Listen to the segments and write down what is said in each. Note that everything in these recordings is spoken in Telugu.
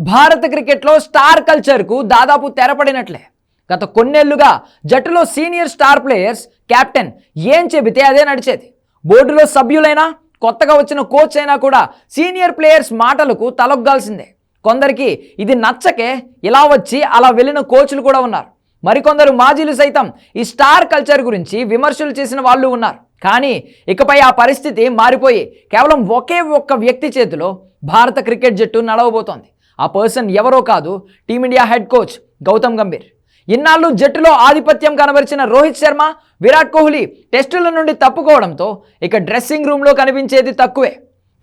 భారత క్రికెట్లో స్టార్ కల్చర్కు దాదాపు తెరపడినట్లే. గత కొన్నేళ్లుగా జట్టులో సీనియర్ స్టార్ ప్లేయర్స్ కెప్టెన్ ఏం చెబితే అదే నడిచేది. బోర్డులో సభ్యులైనా కొత్తగా వచ్చిన కోచ్ అయినా కూడా సీనియర్ ప్లేయర్స్ మాటలకు తలొగ్గాల్సిందే. కొందరికి ఇది నచ్చకే ఇలా వచ్చి అలా వెళ్ళిన కోచ్లు కూడా ఉన్నారు. మరికొందరు మాజీలు సైతం ఈ స్టార్ కల్చర్ గురించి విమర్శలు చేసిన వాళ్ళు ఉన్నారు. కానీ ఇకపై ఆ పరిస్థితి మారిపోయి కేవలం ఒకే ఒక్క వ్యక్తి చేతిలో భారత క్రికెట్ జట్టు నడవబోతోంది. ఆ పర్సన్ ఎవరో కాదు, team India head coach Gautam Gambhir. ఇన్నాళ్ళు జట్టులో ఆధిపత్యం కనబరిచిన రోహిత్ శర్మ, విరాట్ కోహ్లీ టెస్టుల నుండి తప్పుకోవడంతో ఇక డ్రెస్సింగ్ రూమ్లో కనిపించేది తక్కువే.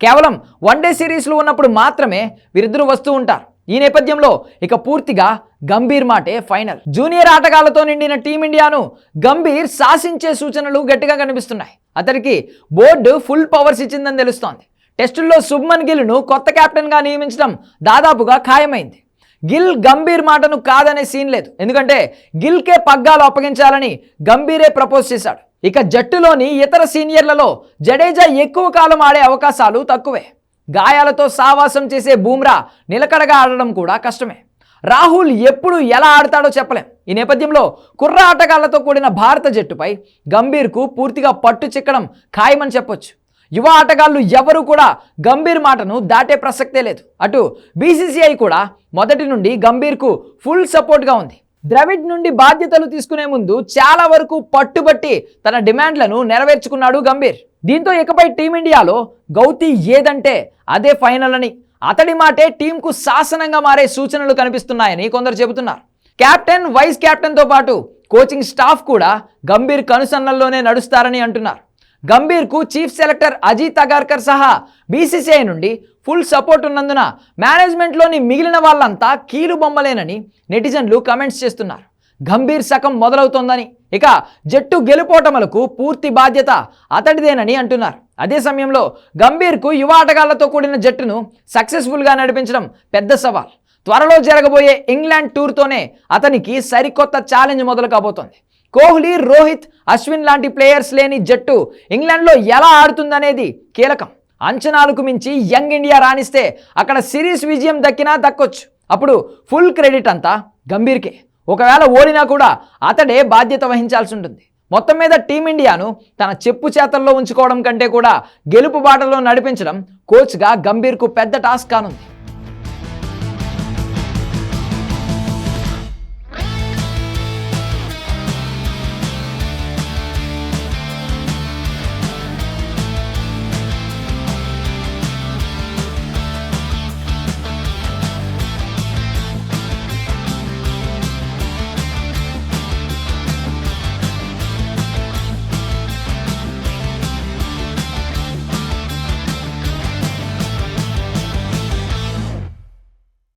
కేవలం వన్డే సిరీస్లు ఉన్నప్పుడు మాత్రమే వీరిద్దరూ వస్తూ ఉంటారు. ఈ నేపథ్యంలో ఇక పూర్తిగా గంభీర్ మాటే ఫైనల్. జూనియర్ ఆటగాళ్లతో నిండిన టీమిండియాను గంభీర్ శాసించే సూచనలు గట్టిగా కనిపిస్తున్నాయి. అతడికి బోర్డు ఫుల్ పవర్స్ ఇచ్చిందని తెలుస్తోంది. టెస్టుల్లో శుభ్మన్ గిల్ను కొత్త కెప్టెన్గా నియమించడం దాదాపుగా ఖాయమైంది. గిల్ గంభీర్ మాటను కాదనే సీన్ లేదు. ఎందుకంటే గిల్కే పగ్గాలు అప్పగించాలని గంభీరే ప్రపోజ్ చేశాడు. ఇక జట్టులోని ఇతర సీనియర్లలో జడేజా ఎక్కువ కాలం ఆడే అవకాశాలు తక్కువే. గాయాలతో సావాసం చేసే బూమ్రా నిలకడగా ఆడడం కూడా కష్టమే. రాహుల్ ఎప్పుడు ఎలా ఆడతాడో చెప్పలేం. ఈ నేపథ్యంలో కుర్ర ఆటగాళ్లతో కూడిన భారత జట్టుపై గంభీర్కు పూర్తిగా పట్టు చిక్కడం ఖాయమని చెప్పొచ్చు. యువ ఆటగాళ్లు ఎవరూ కూడా గంభీర్ మాటను దాటే ప్రసక్తే లేదు. అటు బీసీసీఐ కూడా మొదటి నుండి గంభీర్కు ఫుల్ సపోర్ట్గా ఉంది. ద్రవిడ్ నుండి బాధ్యతలు తీసుకునే ముందు చాలా వరకు పట్టుబట్టి తన డిమాండ్లను నెరవేర్చుకున్నాడు గంభీర్. దీంతో ఇకపై టీమిండియాలో గౌతీ ఏదంటే అదే ఫైనల్ అని, అతడి మాటే టీంకు శాసనంగా మారే సూచనలు కనిపిస్తున్నాయని కొందరు చెబుతున్నారు. కెప్టెన్, వైస్ కెప్టెన్తో పాటు కోచింగ్ స్టాఫ్ కూడా గంభీర్ కనుసన్నల్లోనే నడుస్తారని అంటున్నారు. గంభీర్కు చీఫ్ సెలెక్టర్ అజిత్ అగార్కర్ సహా బీసీసీఐ నుండి ఫుల్ సపోర్ట్ ఉన్నందున మేనేజ్మెంట్లోని మిగిలిన వాళ్ళంతా కీలు బొమ్మలేనని నెటిజన్లు కమెంట్స్ చేస్తున్నారు. గంభీర్ శకం మొదలవుతోందని, ఇక జట్టు గెలుపోటములకు పూర్తి బాధ్యత అతడిదేనని అంటున్నారు. అదే సమయంలో గంభీర్కు యువ ఆటగాళ్లతో కూడిన జట్టును సక్సెస్ఫుల్గా నడిపించడం పెద్ద సవాల్. త్వరలో జరగబోయే ఇంగ్లాండ్ టూర్తోనే అతనికి సరికొత్త ఛాలెంజ్ మొదలు కాబోతోంది. కోహ్లీ, రోహిత్, అశ్విన్ లాంటి ప్లేయర్స్ లేని జట్టు ఇంగ్లాండ్లో ఎలా ఆడుతుందనేది కీలకం. అంచనాలకు మించి యంగ్ ఇండియా రాణిస్తే అక్కడ సిరీస్ విజయం దక్కినా దక్కొచ్చు. అప్పుడు ఫుల్ క్రెడిట్ అంతా గంభీర్కే. ఒకవేళ ఓడినా కూడా అతడే బాధ్యత వహించాల్సి ఉంటుంది. మొత్తం మీద టీమిండియాను తన చెప్పు చేతల్లో ఉంచుకోవడం కంటే కూడా గెలుపు బాటలో నడిపించడం కోచ్గా గంభీర్కు పెద్ద టాస్క్ కానుంది.